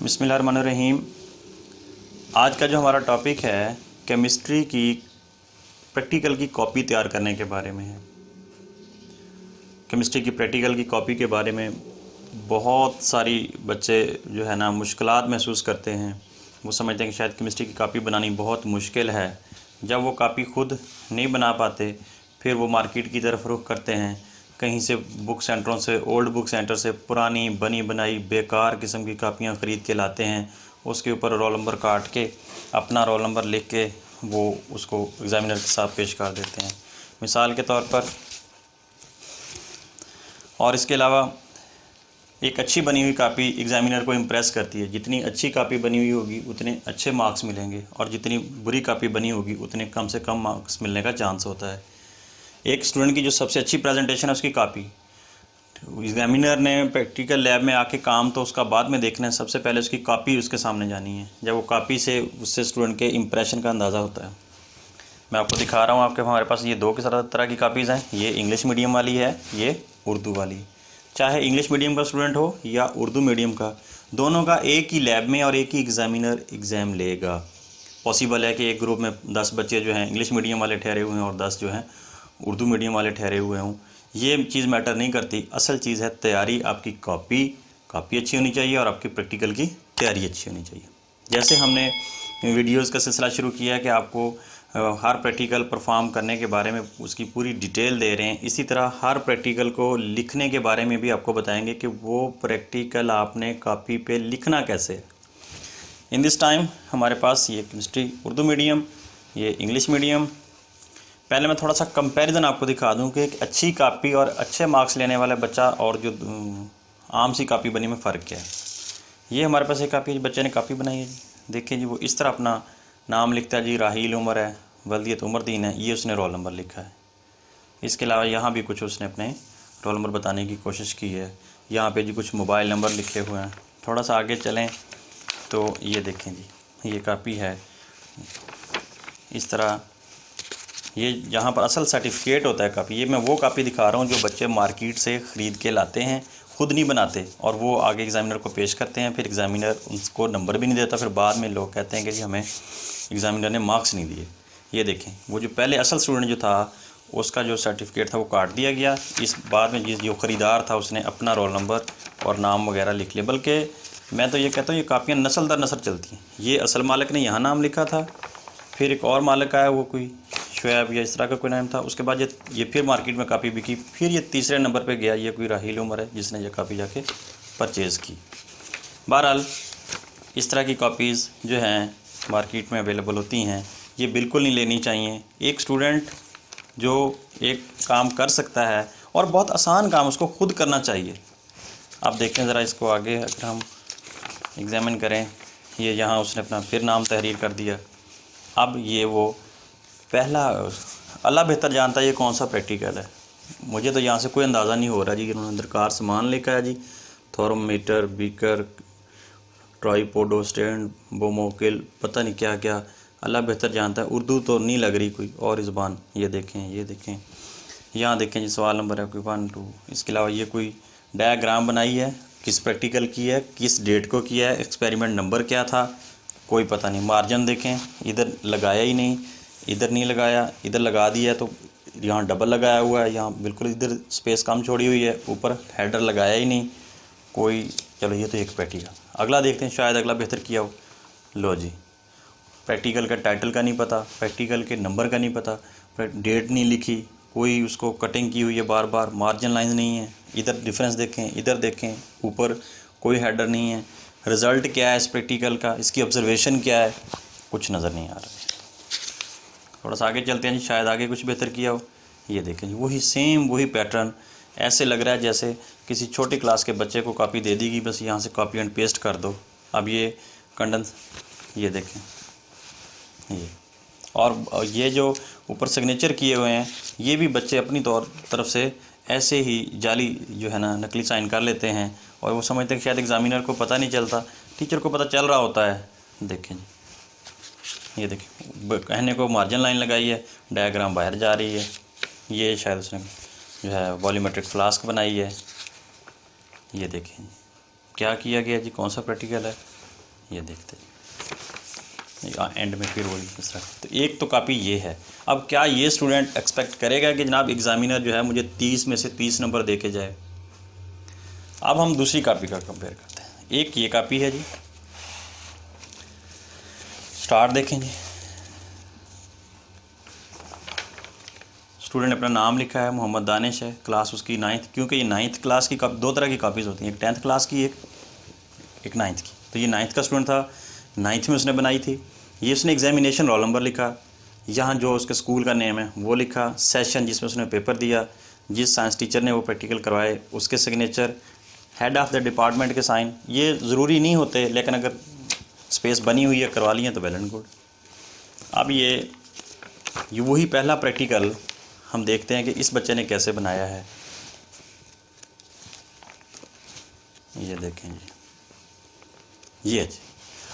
बिस्मिल्लाहिर्रहमानिर्रहीम। आज का जो हमारा टॉपिक है केमिस्ट्री की प्रैक्टिकल की कॉपी तैयार करने के बारे में है। केमिस्ट्री की प्रैक्टिकल की कॉपी के बारे में बहुत सारी बच्चे जो है ना मुश्किलात महसूस करते हैं। वो समझते हैं कि शायद केमिस्ट्री की कॉपी बनानी बहुत मुश्किल है। जब वो कॉपी खुद नहीं बना पाते फिर वो मार्केट की तरफ रुख करते हैं। कहीं से बुक सेंटरों से, ओल्ड बुक सेंटर से पुरानी बनी बनाई बेकार किस्म की कापियाँ ख़रीद के लाते हैं। उसके ऊपर रोल नंबर काट के अपना रोल नंबर लिख के वो उसको एग्ज़ामिनर के साथ पेश कर देते हैं, मिसाल के तौर पर। और इसके अलावा एक अच्छी बनी हुई कापी एग्ज़ामिनर को इम्प्रेस करती है। जितनी अच्छी कापी बनी हुई होगी उतने अच्छे मार्क्स मिलेंगे, और जितनी बुरी कापी बनी होगी उतने कम से कम मार्क्स मिलने का चांस होता है। एक स्टूडेंट की जो सबसे अच्छी प्रेजेंटेशन है उसकी कापी, एग्ज़ामिनर ने प्रैक्टिकल लैब में आके काम तो उसका बाद में देखना है, सबसे पहले उसकी कापी उसके सामने जानी है। जब वो कापी से उससे स्टूडेंट के इंप्रेशन का अंदाज़ा होता है। मैं आपको दिखा रहा हूँ, आपके हमारे पास ये दो तरह की कापीज़ हैं। ये इंग्लिश मीडियम वाली है, ये उर्दू वाली। चाहे इंग्लिश मीडियम का स्टूडेंट हो या उर्दू मीडियम का, दोनों का एक ही लैब में और एक ही एग्ज़ामिनर एग्ज़ाम लेगा। पॉसिबल है कि एक ग्रुप में 10 बच्चे जो हैं इंग्लिश मीडियम वाले ठहरे हुए हैं और 10 जो हैं उर्दू मीडियम वाले ठहरे हुए हों। ये चीज़ मैटर नहीं करती। असल चीज़ है तैयारी। आपकी कापी अच्छी होनी चाहिए और आपकी प्रैक्टिकल की तैयारी अच्छी होनी चाहिए। जैसे हमने वीडियोस का सिलसिला शुरू किया है कि आपको हर प्रैक्टिकल परफॉर्म करने के बारे में उसकी पूरी डिटेल दे रहे हैं, इसी तरह हर प्रैक्टिकल को लिखने के बारे में भी आपको बताएंगे कि वो प्रैक्टिकल आपने कापी पे लिखना कैसे है। इन दिस टाइम हमारे पास ये केमिस्ट्री उर्दू मीडियम, ये इंग्लिश मीडियम। पहले मैं थोड़ा सा कंपैरिजन आपको दिखा दूं कि एक अच्छी कापी और अच्छे मार्क्स लेने वाला बच्चा और जो आम सी कापी बनी में फ़र्क क्या है। ये हमारे पास एक कापी बच्चे ने कापी बनाई है जी। देखिए जी, वो इस तरह अपना नाम लिखता है जी, राहील उमर है, वल्दियत उमरदीन है, ये उसने रोल नंबर लिखा है। इसके अलावा यहाँ भी कुछ उसने अपने रोल नंबर बताने की कोशिश की है। यहाँ पे जी कुछ मोबाइल नंबर लिखे हुए हैं। थोड़ा सा आगे चलें तो ये देखें जी, ये कापी है इस तरह। ये यहाँ पर असल सर्टिफिकेट होता है कापी। ये मैं वो कापी दिखा रहा हूँ जो बच्चे मार्केट से ख़रीद के लाते हैं, खुद नहीं बनाते, और वो आगे एग्ज़ामिनर को पेश करते हैं। फिर एग्ज़ामिनर उनको नंबर भी नहीं देता। फिर बाद में लोग कहते हैं कि जी हमें एग्ज़ामिनर ने मार्क्स नहीं दिए। ये देखें, वो जो पहले असल स्टूडेंट जो था उसका जो सर्टिफिकेट था वो काट दिया गया। इस बाद में जो ख़रीदार था उसने अपना रोल नंबर और नाम वगैरह लिख लिया। बल्कि मैं तो ये कहता हूँ ये कापियाँ नस्ल दर नस्ल चलती हैं। ये असल मालिक ने यहाँ नाम लिखा था, फिर एक और मालिक आया, वो कोई शुएब या इस तरह का कोई नाम था, उसके बाद ये फिर मार्केट में कापी बिकी, फिर ये तीसरे नंबर पे गया, ये कोई राहील उमर है जिसने ये कापी जाके परचेज़ की। बहरहाल इस तरह की कापीज़ जो हैं मार्केट में अवेलेबल होती हैं, ये बिल्कुल नहीं लेनी चाहिए। एक स्टूडेंट जो एक काम कर सकता है और बहुत आसान काम, उसको खुद करना चाहिए। आप देखें ज़रा इसको आगे, अगर हम एग्ज़ामिन करें, ये यहाँ उसने अपना फिर नाम तहरीर कर दिया। अब ये वो पहला, अल्लाह बेहतर जानता है ये कौन सा प्रैक्टिकल है। मुझे तो यहाँ से कोई अंदाज़ा नहीं हो रहा जी। इन्होंने दरकार सामान लिखा है जी, थर्मोमीटर, बीकर, ट्राईपोडो स्टैंड, बोमोकिल, पता नहीं क्या क्या, अल्लाह बेहतर जानता है। उर्दू तो नहीं लग रही कोई और ज़बान। ये देखें यहाँ देखें जी, सवाल नंबर है कोई 1 2। इसके अलावा ये कोई डायग्राम बनाई है, किस प्रैक्टिकल की है, किस डेट को किया है, एक्सपेरिमेंट नंबर क्या था, कोई पता नहीं। मार्जिन देखें, इधर लगाया ही नहीं, इधर नहीं लगाया, इधर लगा दिया तो यहाँ डबल लगाया हुआ है, यहाँ बिल्कुल इधर स्पेस कम छोड़ी हुई है, ऊपर हेडर लगाया ही नहीं कोई। चलो ये तो एक प्रैक्टिकल। अगला देखते हैं, शायद अगला बेहतर किया हो। लो जी, प्रैक्टिकल का टाइटल का नहीं पता, प्रैक्टिकल के नंबर का नहीं पता, डेट नहीं लिखी, कोई उसको कटिंग की हुई है बार बार, मार्जिन लाइन नहीं है, इधर डिफरेंस देखें, इधर देखें, ऊपर कोई हेडर नहीं है। रिज़ल्ट क्या है इस प्रैक्टिकल का, इसकी ऑब्जर्वेशन क्या है, कुछ नज़र नहीं आ रहा। थोड़ा सा आगे चलते हैं जी, शायद आगे कुछ बेहतर किया हो। ये देखें जी, वही सेम वही पैटर्न। ऐसे लग रहा है जैसे किसी छोटी क्लास के बच्चे को कॉपी दे दी गई, बस यहाँ से कॉपी एंड पेस्ट कर दो। अब ये कंडेंस, ये देखें ये, और ये जो ऊपर सिग्नेचर किए हुए हैं ये भी बच्चे अपनी तरफ से ऐसे ही जाली जो है ना नकली साइन कर लेते हैं, और वो समझते हैं कि शायद एग्ज़ामिनर को पता नहीं चलता, टीचर को पता चल रहा होता है। देखें ये देखिए, कहने को मार्जिन लाइन लगाई है, डायग्राम बाहर जा रही है। ये शायद उसने जो है वॉल्यूमेट्रिक फ्लास्क बनाई है। ये देखें क्या किया गया जी, कौन सा प्रैक्टिकल है, ये देखते हैं एंड में फिर वही दूसरा। तो एक तो कापी ये है। अब क्या ये स्टूडेंट एक्सपेक्ट करेगा कि जनाब एग्जामिनर जो है मुझे 30 में से 30 नंबर दे के जाए। अब हम दूसरी कापी का कंपेयर करते हैं। एक ये कापी है जी, स्टार्ट देखें जी, स्टूडेंट ने अपना नाम लिखा है, मोहम्मद दानिश है, क्लास उसकी 9th, क्योंकि ये 9th क्लास की दो तरह की कापीज़ होती हैं, एक 10th क्लास की, एक 9th की। तो ये 9th का स्टूडेंट था, 9th में उसने बनाई थी। ये उसने एग्जामिनेशन रोल नंबर लिखा, यहाँ जो उसके स्कूल का नेम है वो लिखा, सेशन जिसमें उसने पेपर दिया, जिस साइंस टीचर ने वो प्रैक्टिकल करवाए उसके signature, head of the department के साइन। ये ज़रूरी नहीं होते, लेकिन अगर स्पेस बनी हुई है करवा ली है तो वेल एंड गुड। अब ये वही पहला प्रैक्टिकल हम देखते हैं कि इस बच्चे ने कैसे बनाया है। ये देखें जी, ये जी।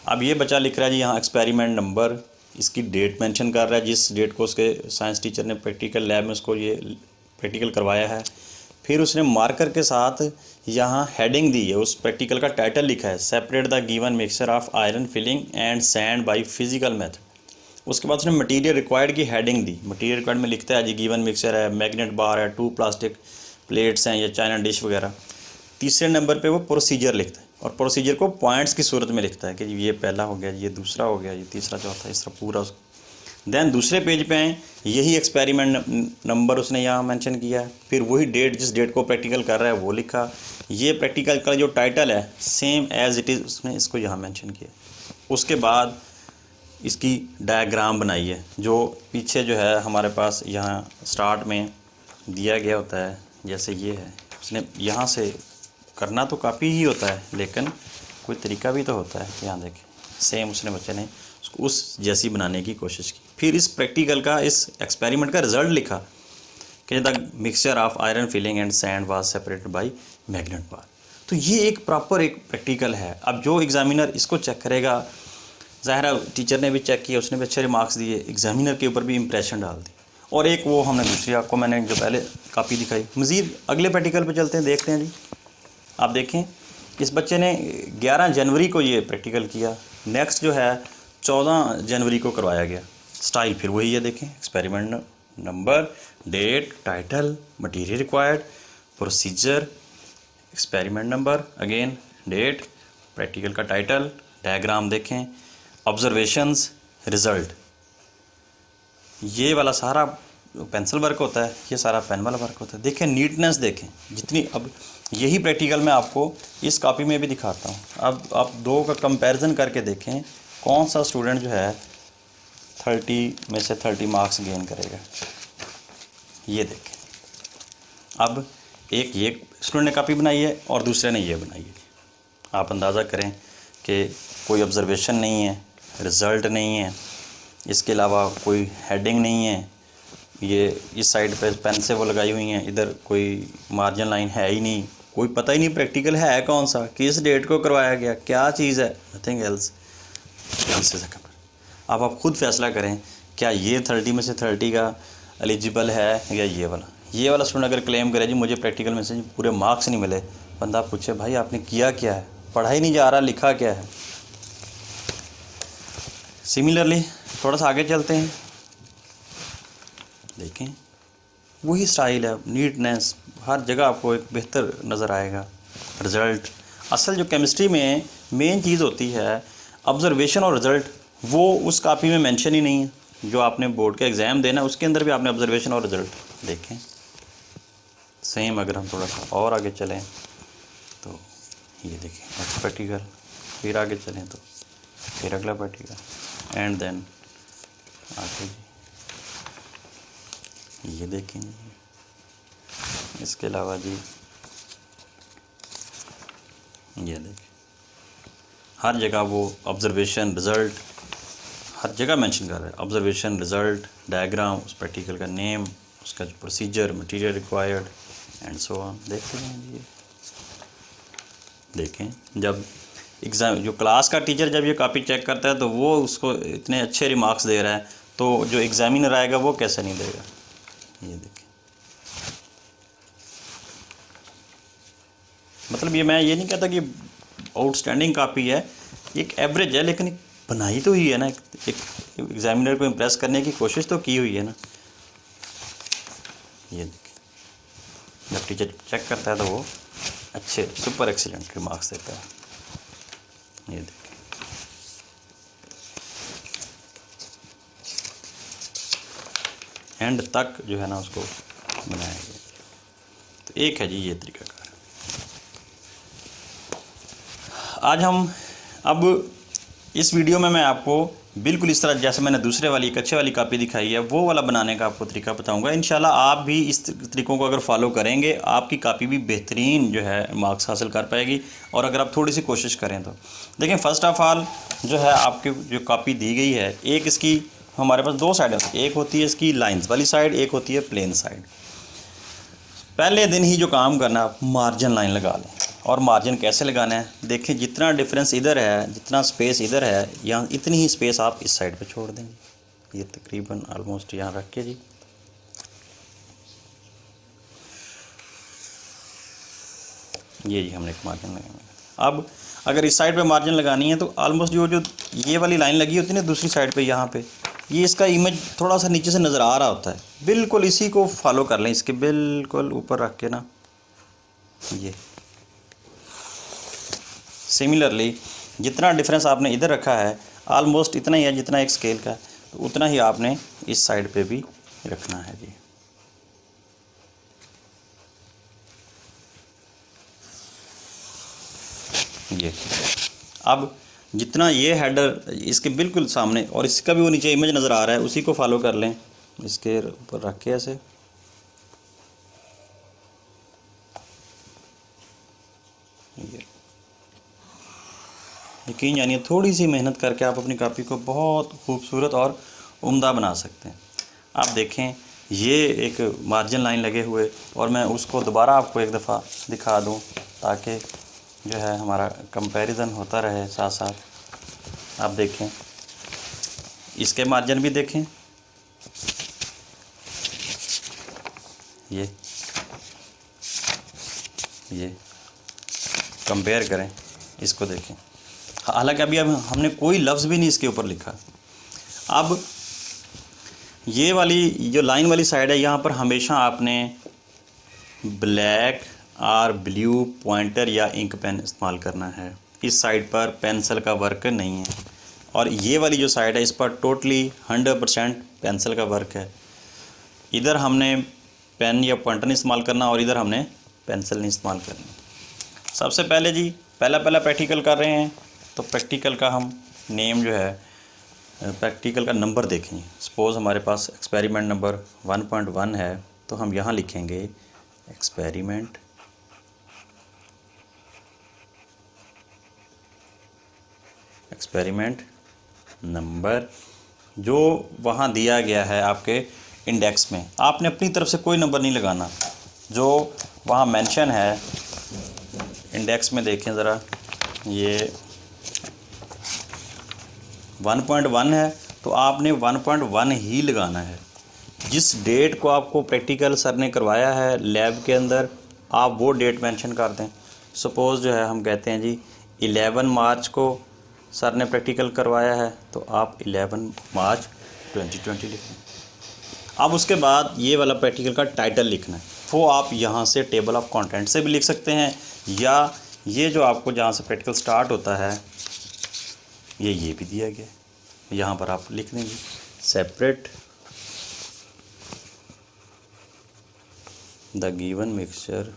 अब ये बच्चा लिख रहा है जी यहाँ एक्सपेरिमेंट नंबर, इसकी डेट मेंशन कर रहा है, जिस डेट को उसके साइंस टीचर ने प्रैक्टिकल लैब में उसको ये प्रैक्टिकल करवाया है। फिर उसने मार्कर के साथ यहाँ हेडिंग दी है, उस प्रैक्टिकल का टाइटल लिखा है, separate the given mixture of iron filing and sand by physical method. उसके बाद उसने मटेरियल रिक्वायर्ड की हेडिंग दी। मटेरियल रिक्वायर्ड में लिखता है जी गिवन मिक्सचर है, मैग्नेट बार है, 2 प्लास्टिक प्लेट्स हैं या चाइना डिश वगैरह। तीसरे नंबर पे वो प्रोसीजर लिखता है, और प्रोसीजर को पॉइंट्स की सूरत में लिखता है कि ये पहला हो गया, ये दूसरा हो गया, ये तीसरा चौथा, इस तरह पूरा। देन दूसरे पेज पे आए, यही एक्सपेरिमेंट नंबर उसने यहाँ मेंशन किया है। फिर वही डेट, जिस डेट को प्रैक्टिकल कर रहा है वो लिखा। ये प्रैक्टिकल का जो टाइटल है सेम एज इट इज़ उसने इसको यहाँ मेंशन किया। उसके बाद इसकी डायग्राम बनाई है, जो पीछे जो है हमारे पास यहाँ स्टार्ट में दिया गया होता है, जैसे ये है। उसने यहाँ से करना तो काफ़ी ही होता है, लेकिन कोई तरीका भी तो होता है। यहाँ देखें, सेम उसने बच्चे ने उसको उस जैसी बनाने की कोशिश की। फिर इस प्रैक्टिकल का, इस एक्सपेरिमेंट का रिजल्ट लिखा कि the mixture of iron filing and sand was separated by magnet bar. तो ये एक प्रॉपर एक प्रैक्टिकल है। अब जो एग्जामिनर इसको चेक करेगा, ज़ाहिर है टीचर ने भी चेक किया, उसने भी अच्छे रिमार्क्स दिए, एग्जामिनर के ऊपर भी इंप्रेशन डाल दी। और एक वो हमने दूसरी, आपको मैंने जो पहले कापी दिखाई। मज़ीद अगले प्रैक्टिकल पे चलते हैं, देखते हैं जी। आप देखें, इस बच्चे ने 11 जनवरी को ये प्रैक्टिकल किया। नेक्स्ट जो है 14 जनवरी को करवाया गया। स्टाइल फिर वही है, देखें, experiment number, date, title, material required, procedure, experiment number, again date, practical का टाइटल, डायग्राम देखें, ऑब्जर्वेशंस, रिज़ल्ट। ये वाला सारा पेंसिल वर्क होता है, ये सारा पेन वाला वर्क होता है। देखें नीटनेस, देखें जितनी। अब यही प्रैक्टिकल मैं आपको इस कॉपी में भी दिखाता हूँ। अब आप दो का कंपैरिजन करके देखें, कौन सा स्टूडेंट जो है 30 में से 30 मार्क्स गेन करेगा। ये देखें, अब एक ये स्टूडेंट ने कॉपी बनाई है और दूसरे ने ये बनाई है। आप अंदाज़ा करें कि कोई ऑब्जर्वेशन नहीं है, रिज़ल्ट नहीं है, इसके अलावा कोई हेडिंग नहीं है, ये इस साइड पे पेन से वो लगाई हुई हैं, इधर कोई मार्जिन लाइन है ही नहीं, कोई पता ही नहीं प्रैक्टिकल है कौन सा, किस डेट को करवाया गया, क्या चीज़ है, नथिंग एल्स। अब आप खुद फैसला करें, क्या ये 30 में से 30 का एलिजिबल है या ये वाला। ये वाला स्टूडेंट अगर क्लेम करे जी मुझे प्रैक्टिकल में से पूरे मार्क्स नहीं मिले, बंदा पूछे भाई आपने किया क्या है, पढ़ा ही नहीं जा रहा, लिखा क्या है। सिमिलरली थोड़ा सा आगे चलते हैं, देखें वही स्टाइल है, नीटनेस, हर जगह आपको एक बेहतर नज़र आएगा। रिज़ल्ट, असल जो केमिस्ट्री में मेन चीज़ होती है ऑब्जर्वेशन और रिज़ल्ट, वो उस कॉपी में मेंशन ही नहीं है। जो आपने बोर्ड का एग्ज़ाम देना है उसके अंदर भी आपने ऑब्जर्वेशन और रिज़ल्ट देखें सेम। अगर हम थोड़ा सा और आगे चलें तो ये देखें नेक्स्ट प्रैक्टिकल, फिर आगे चलें तो फिर अगला प्रैक्टिकल, एंड देन आगे ये देखेंगे। इसके अलावा जी ये देखें, हर जगह वो ऑब्जर्वेशन, रिज़ल्ट हर जगह मेंशन कर रहा है। ऑब्जर्वेशन, रिज़ल्ट, डायग्राम, उस प्रैक्टिकल का नेम, उसका जो procedure, material required and so on. देखते हैं जी, देखें जब एग्ज़ाम जो क्लास का टीचर जब ये कॉपी चेक करता है तो वो उसको इतने अच्छे रिमार्क्स दे रहा है, तो जो एग्ज़ामिनर आएगा वो कैसे नहीं देगा। ये देखें, मतलब ये मैं ये नहीं कहता कि आउटस्टैंडिंग कॉपी है, एक एवरेज है, लेकिन बनाई तो हुई है ना, एक एग्जामिनर को इम्प्रेस करने की कोशिश तो की हुई है ना। ये देखिए, जब टीचर चेक करता है तो वो अच्छे सुपर एक्सीलेंट के मार्क्स देता है। ये देखिए, एंड तक जो है ना उसको बनाया गया। तो एक है जी ये तरीकाकार। आज हम अब इस वीडियो में मैं आपको बिल्कुल इस तरह जैसे मैंने दूसरे वाली एक अच्छे वाली कापी दिखाई है वो वाला बनाने का आपको तरीका बताऊंगा। इंशाल्लाह आप भी इस तरीकों को अगर फॉलो करेंगे आपकी कापी भी बेहतरीन जो है मार्क्स हासिल कर पाएगी, और अगर आप थोड़ी सी कोशिश करें तो। देखें, फ़र्स्ट ऑफ़ ऑल जो है आपकी जो कापी दी गई है, एक इसकी हमारे पास दो साइड होती है, एक होती है इसकी लाइन्स वाली साइड, एक होती है प्लेन साइड। पहले दिन ही जो काम करना है, आप मार्जिन लाइन लगा लें। और मार्जिन कैसे लगाना है, देखें जितना डिफरेंस इधर है, जितना स्पेस इधर है, यहाँ इतनी ही स्पेस आप इस साइड पे छोड़ देंगे। ये तकरीबन ऑलमोस्ट यहाँ रख के जी, ये जी हमने एक मार्जिन लगाया। अब अगर इस साइड पे मार्जिन लगानी है तो ऑलमोस्ट जो ये वाली लाइन लगी होती है ना दूसरी साइड पे, यहाँ पे ये इसका इमेज थोड़ा सा नीचे से नज़र आ रहा होता है, बिल्कुल इसी को फॉलो कर लें, इसके बिल्कुल ऊपर रख के ना। ये सिमिलरली जितना डिफरेंस आपने इधर रखा है ऑलमोस्ट इतना ही है जितना एक स्केल का है, तो उतना ही आपने इस साइड पे भी रखना है जी। ये अब जितना ये हेडर इसके बिल्कुल सामने और इसका भी वो नीचे इमेज नज़र आ रहा है, उसी को फॉलो कर लें, इसके ऊपर रख के ऐसे। यकीन जानिए थोड़ी सी मेहनत करके आप अपनी कापी को बहुत खूबसूरत और उम्दा बना सकते हैं। आप देखें, ये एक मार्जिन लाइन लगे हुए, और मैं उसको दोबारा आपको एक दफ़ा दिखा दूं ताकि जो है हमारा कंपैरिजन होता रहे साथ साथ। आप देखें, इसके मार्जिन भी देखें, ये कंपेयर करें, इसको देखें। हालांकि अभी हमने कोई लफ्ज़ भी नहीं इसके ऊपर लिखा। अब ये वाली जो लाइन वाली साइड है, यहाँ पर हमेशा आपने ब्लैक और ब्लू पॉइंटर या इंक पेन इस्तेमाल करना है। इस साइड पर पेंसिल का वर्क नहीं है, और ये वाली जो साइड है इस पर टोटली 100% पेंसिल का वर्क है। इधर हमने पेन या पॉइंटर नहीं इस्तेमाल करना, और इधर हमने पेंसिल नहीं इस्तेमाल करनी। सबसे पहले जी पहला प्रैक्टिकल कर रहे हैं, तो प्रैक्टिकल का हम नेम जो है, प्रैक्टिकल का नंबर देखें। सपोज़ हमारे पास एक्सपेरिमेंट नंबर 1.1 है, तो हम यहाँ लिखेंगे एक्सपेरिमेंट नंबर, जो वहाँ दिया गया है आपके इंडेक्स में। आपने अपनी तरफ से कोई नंबर नहीं लगाना, जो वहाँ मेंशन है इंडेक्स में। देखें ज़रा, ये 1.1 है, तो आपने 1.1 ही लगाना है। जिस डेट को आपको प्रैक्टिकल सर ने करवाया है लैब के अंदर, आप वो डेट मेंशन कर दें। सपोज़ जो है हम कहते हैं जी 11 मार्च को सर ने प्रैक्टिकल करवाया है, तो आप 11 मार्च 2020 लिखें। अब उसके बाद ये वाला प्रैक्टिकल का टाइटल लिखना है, वो आप यहाँ से टेबल ऑफ कंटेंट से भी लिख सकते हैं, या ये जो आपको जहाँ से प्रैक्टिकल स्टार्ट होता है ये भी दिया गया, यहाँ पर आप लिख देंगे separate the given mixture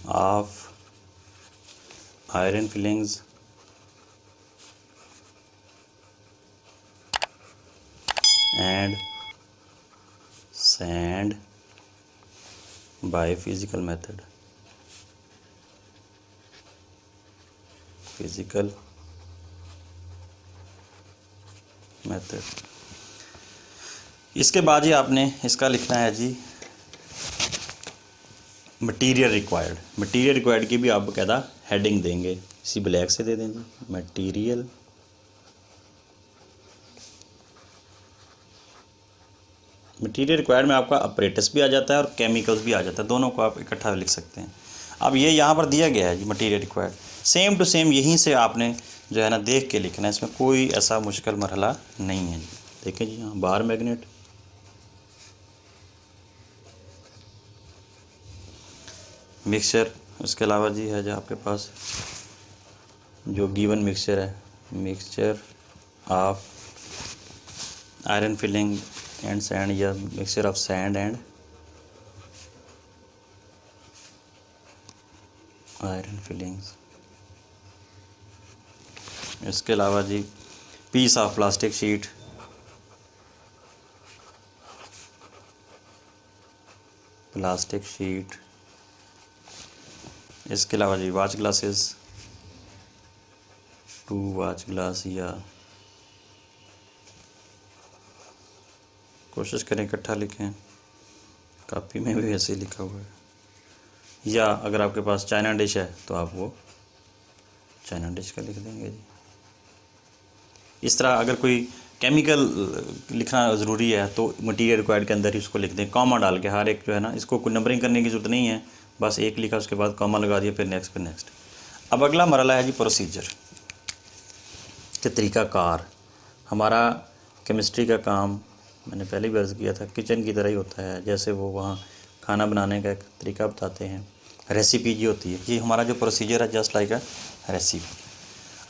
of iron filings and sand by physical method। इसके बाद ही आपने इसका लिखना है जी मटेरियल रिक्वायर्ड की भी आप बकायदा हेडिंग देंगे, इसी ब्लैक से दे देंगे मटेरियल मटेरियल रिक्वायर्ड में आपका अपरेटस भी आ जाता है और केमिकल्स भी आ जाता है, दोनों को आप इकट्ठा लिख सकते हैं। अब ये यहाँ पर दिया गया है जी material required, same to same यहीं से आपने जो है ना देख के लिखना है, इसमें कोई ऐसा मुश्किल मरहला नहीं है जी। देखें जी, यहाँ बार मैग्नेट, मिक्सचर, उसके अलावा जी है जो आपके पास जो गिवन मिक्सचर है, mixture of iron filing and sand, या mixture of sand and iron filings. इसके अलावा जी piece of plastic sheet, plastic sheet. इसके अलावा जी वॉच ग्लासेस, 2 वॉच ग्लास, या कोशिश करें इकट्ठा लिखें, कॉपी में भी ऐसे ही लिखा हुआ है, या अगर आपके पास चाइना डिश है तो आप वो चाइना डिश का लिख देंगे जी। इस तरह अगर कोई केमिकल लिखना ज़रूरी है तो मटेरियल रिक्वायर्ड के अंदर ही उसको लिख दें, कॉमा डाल के। हर एक जो है ना, इसको कोई नंबरिंग करने की ज़रूरत नहीं है, बस एक लिखा उसके बाद कॉमा लगा दिया, फिर नेक्स्ट, फिर नेक्स्ट। अब अगला मरहला है जी प्रोसीजर के तरीक़ाकार। हमारा केमिस्ट्री का काम मैंने पहले भी अर्ज़ किया था, किचन की तरह ही होता है। जैसे वो वहाँ खाना बनाने का एक तरीका बताते हैं, रेसिपी जी होती है, ये हमारा जो प्रोसीजर है जस्ट लाइक अ रेसिपी।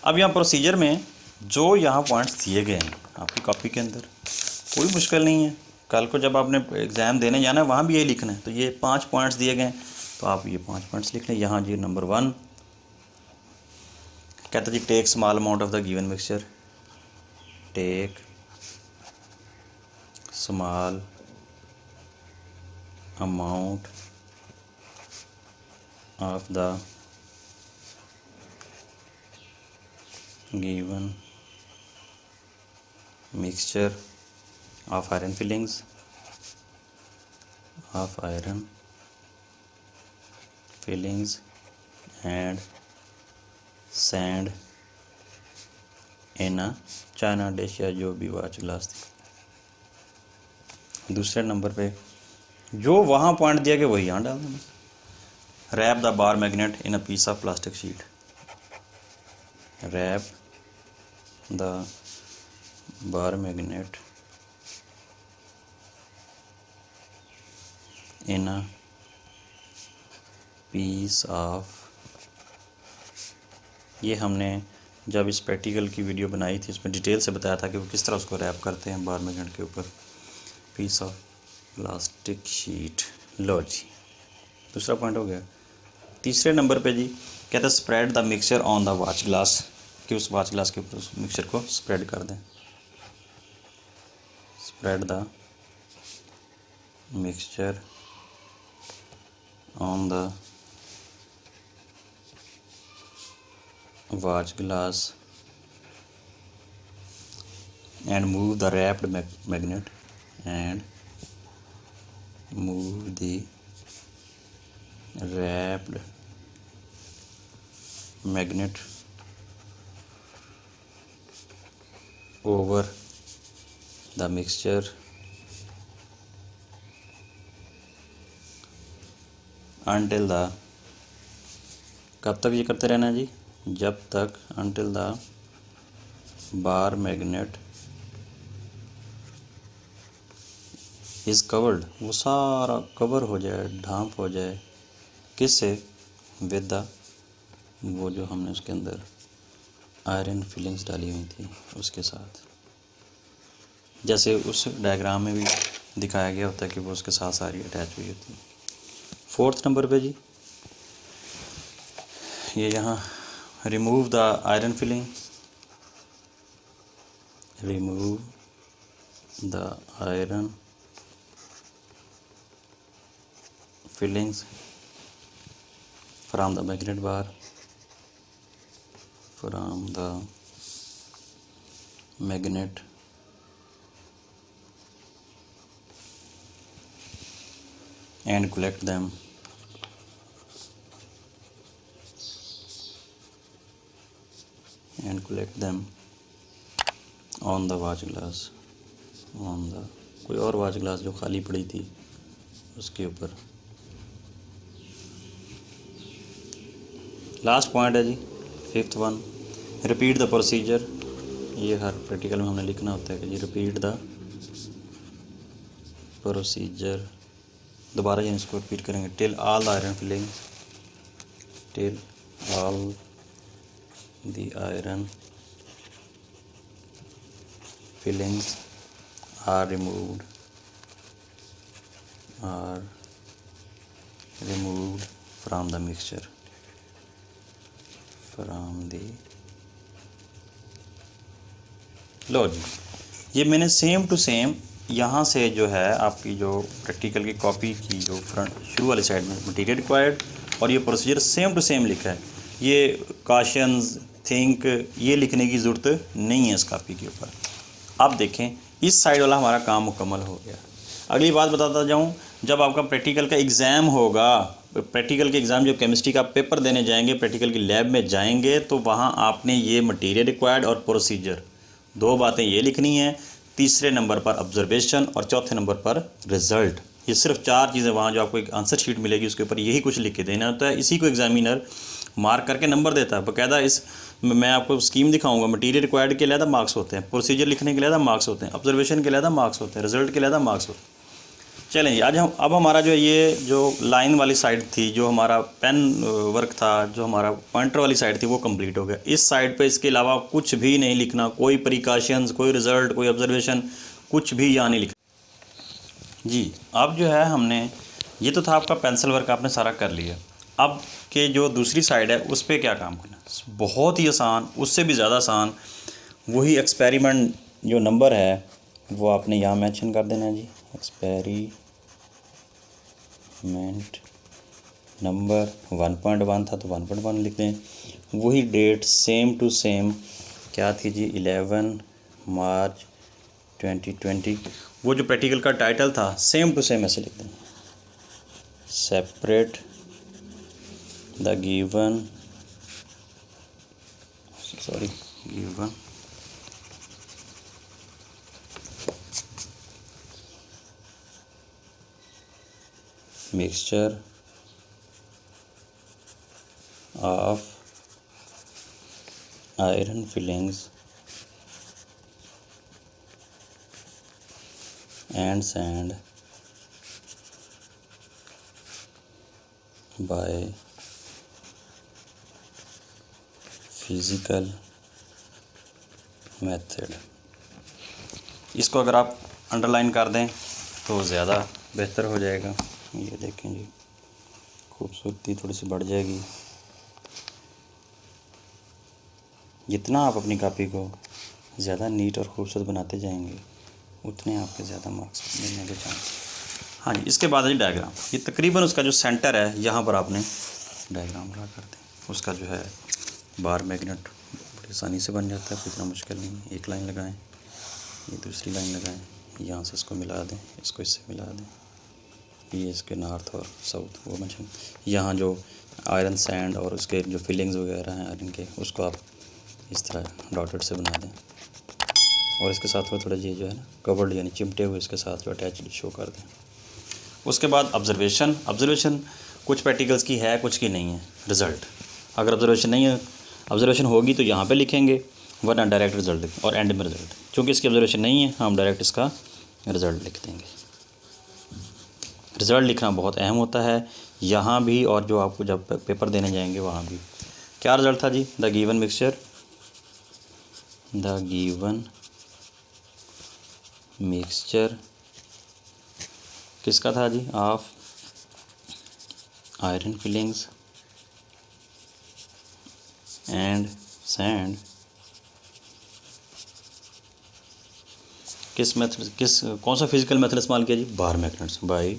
अब यहाँ प्रोसीजर में जो यहाँ पॉइंट्स दिए गए हैं आपकी कॉपी के अंदर, कोई मुश्किल नहीं है। कल को जब आपने एग्ज़ाम देने जाना है वहाँ भी यही लिखना है। तो ये 5 पॉइंट्स दिए गए हैं, तो आप ये 5 पॉइंट्स लिख लें। यहाँ जी नंबर 1 कहता जी take small amount of the given mixture, take small amount of the given mixture of iron fillings, and sand in a china dish, या जो भी वॉच ग्लास थी। दूसरे नंबर पे जो वहाँ पॉइंट दिया गया वही यहाँ डाल देना। Wrap the bar magnet in a piece of plastic sheet, wrap the bar magnet in a piece of, ये हमने जब इस प्रैक्टिकल की वीडियो बनाई थी उसमें डिटेल से बताया था कि वो किस तरह उसको रैप करते हैं बार मैग्नेट के ऊपर, पीस ऑफ प्लास्टिक शीट। लो जी, दूसरा पॉइंट हो गया। तीसरे नंबर पे जी कहते हैं spread the mixture on the watch glass, कि उस वॉच ग्लास के ऊपर उस मिक्सचर को स्प्रेड कर दें। Spread the mixture on the watch glass and move the wrapped magnet and move the wrapped magnet over the mixture until the, कब तक ये करते रहना है जी, जब तक until the bar magnet is covered, वो सारा कवर हो जाए, ढांप हो जाए, किससे, with the, वो जो हमने उसके अंदर आयरन फिलिंग्स डाली हुई थी उसके साथ, जैसे उस डायग्राम में भी दिखाया गया होता है कि वो उसके साथ सारी अटैच हुई होती है। 4th नंबर पे जी ये यहाँ remove the iron filling, remove the iron fillings from the magnet bar, from the magnet and collect them on the watch glass, on the कोई और वाच ग्लास जो खाली पड़ी थी उसके ऊपर। लास्ट पॉइंट है जी, 5th one, repeat the procedure. ये हर प्रैक्टिकल में हमने लिखना होता है कि जी रिपीट द प्रोसीजर। दोबारा जी इसको रिपीट करेंगे, till all the iron filling, till all the iron fillings are removed from the mixture, लो जी, ये मैंने सेम टू सेम यहाँ से जो है आपकी जो प्रैक्टिकल की कॉपी की जो फ्रंट शुरू वाली साइड में मटेरियल रिक्वायर्ड और ये प्रोसीजर सेम टू सेम लिखा है। ये काशंस थिंक ये लिखने की ज़रूरत नहीं है इस कॉपी के ऊपर। अब देखें इस साइड वाला हमारा काम मुकम्मल हो गया। अगली बात बताता जाऊं, जब आपका प्रैक्टिकल का एग्ज़ाम होगा, प्रैक्टिकल के एग्ज़ाम जो केमिस्ट्री का पेपर देने जाएंगे, प्रैक्टिकल की लैब में जाएंगे, तो वहां आपने ये मटेरियल रिक्वायर्ड और प्रोसीजर 2 बातें ये लिखनी है। तीसरे नंबर पर ऑब्जर्वेशन और चौथे नंबर पर रिज़ल्ट। ये सिर्फ 4 चीज़ें वहाँ जो आपको एक आंसर शीट मिलेगी उसके ऊपर यही कुछ लिख के देना होता है। इसी को एग्जामिनर मार्क करके नंबर देता है बाकायदा। इस मैं आपको स्कीम दिखाऊंगा, मटेरियल रिक्वायर्ड के अलग मार्क्स होते हैं, प्रोसीजर लिखने के अलग मार्क्स होते हैं, ऑब्जर्वेशन के अलग मार्क्स होते हैं, रिजल्ट के अलग मार्क्स होते हैं। चलें जी, आज हम अब हमारा जो ये जो लाइन वाली साइड थी, जो हमारा पेन वर्क था, जो हमारा पॉइंटर वाली साइड थी, वो कंप्लीट हो गया। इस साइड पे इसके अलावा कुछ भी नहीं लिखना, कोई प्रिकॉशंस, कोई रिज़ल्ट, कोई ऑब्जर्वेशन, कुछ भी यहाँ नहीं लिखना जी। अब जो है हमने ये तो था आपका पेंसिल वर्क आपने सारा कर लिया। अब के जो दूसरी साइड है उस पर क्या काम करना, बहुत ही आसान, उससे भी ज़्यादा आसान। वही एक्सपेरिमेंट जो नंबर है वो आपने यहाँ मेंशन कर देना है जी। एक्सपेरिमेंट नंबर 1.1 था तो 1.1 लिख दें। वही डेट सेम टू सेम क्या थी जी, 11 मार्च 2020। वो जो प्रैक्टिकल का टाइटल था सेम टू सेम ऐसे लिख दें, separate the given mixture of iron fillings and sand by physical method. इसको अगर आप अंडरलाइन कर दें तो ज़्यादा बेहतर हो जाएगा। ये देखें जी, खूबसूरती थोड़ी सी बढ़ जाएगी। जितना आप अपनी कॉपी को ज़्यादा नीट और खूबसूरत बनाते जाएंगे उतने आपके ज़्यादा मार्क्स मिलने के चांस। हाँ जी, इसके बाद है डायग्राम। ये तकरीबन उसका जो सेंटर है यहाँ पर आपने डायग्राम ड्रा कर दें। उसका जो है बार मैग्नेट बड़ी आसानी से बन जाता है, कोई इतना मुश्किल नहीं। एक लाइन लगाएं, ये दूसरी लाइन लगाएं, यहाँ से इसको मिला दें, इसको इससे मिला दें, ये इसके नॉर्थ और साउथ वो मेंशन। यहाँ जो आयरन सैंड और उसके जो फिलिंग्स वगैरह हैं आयरन के, उसको आप इस तरह डॉटेड से बना दें और इसके साथ थोड़ा ये जो है ना कवर्ड यानी चिमटे हुए इसके साथ जो अटैच्ड शो कर दें। उसके बाद ऑब्जर्वेशन कुछ प्रैक्टिकल्स की है, कुछ की नहीं है। रिज़ल्ट, अगर ऑब्जर्वेशन नहीं है, ऑब्जर्वेशन होगी तो यहाँ पे लिखेंगे, वरना डायरेक्ट रिज़ल्ट और एंड में रिज़ल्ट। क्योंकि इसकी ऑब्जर्वेशन नहीं है हम डायरेक्ट इसका रिज़ल्ट लिख देंगे। रिज़ल्ट लिखना बहुत अहम होता है यहाँ भी, और जो आपको जब पेपर देने जाएंगे वहाँ भी। क्या रिज़ल्ट था जी, द गिवन मिक्सचर किसका था जी, of iron filings and sand. किस मेथड, कौन सा फिजिकल मेथड इस्तेमाल किया जी, bar magnets by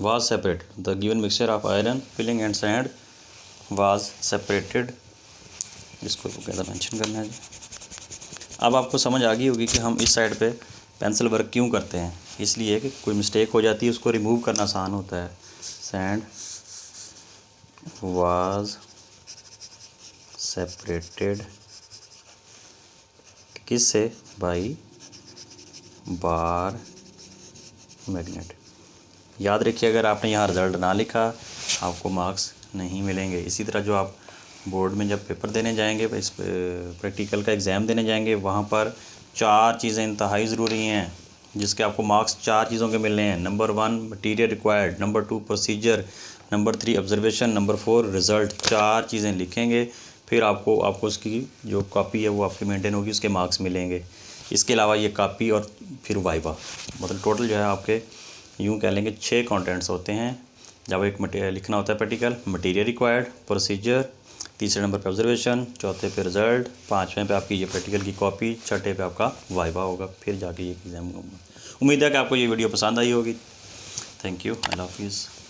was separated. The given mixture of iron filling and sand was separated. इसको कहता मेंशन करना है जी। अब आपको समझ आ गई होगी कि हम इस साइड पे पेंसिल वर्क क्यों करते हैं। इसलिए कि कोई मिस्टेक हो जाती है उसको रिमूव करना आसान होता है। सैंड was separated किससे? By bar magnet. याद रखिए, अगर आपने यहाँ रिज़ल्ट ना लिखा आपको मार्क्स नहीं मिलेंगे। इसी तरह जो आप बोर्ड में जब पेपर देने जाएंगे, इस प्रैक्टिकल का एग्ज़ाम देने जाएंगे, वहाँ पर 4 चीज़ें इंतहाई ज़रूरी हैं जिसके आपको मार्क्स 4 चीज़ों के मिलने हैं। Number 1 material required, number 2 procedure, number 3 observation, number 4 result. 4 चीज़ें लिखेंगे, फिर आपको उसकी जो कॉपी है वो आपकी मेंटेन होगी, उसके मार्क्स मिलेंगे। इसके अलावा ये कॉपी और फिर वाइवा, मतलब टोटल जो है आपके यूँ कह लेंगे 6 कंटेंट्स होते हैं जब एक मटेरियल लिखना होता है प्रैक्टिकल। मटेरियल रिक्वायर्ड, प्रोसीजर, तीसरे नंबर पे ऑब्जर्वेशन, चौथे पे रिज़ल्ट, पाँचवें पे आपकी ये प्रैक्टिकल की कॉपी, छठे पे आपका वाइवा होगा, फिर जाके ये एग्ज़ाम होगा। उम्मीद है कि आपको ये वीडियो पसंद आई होगी। थैंक यू, अल्लाह हाफिज़।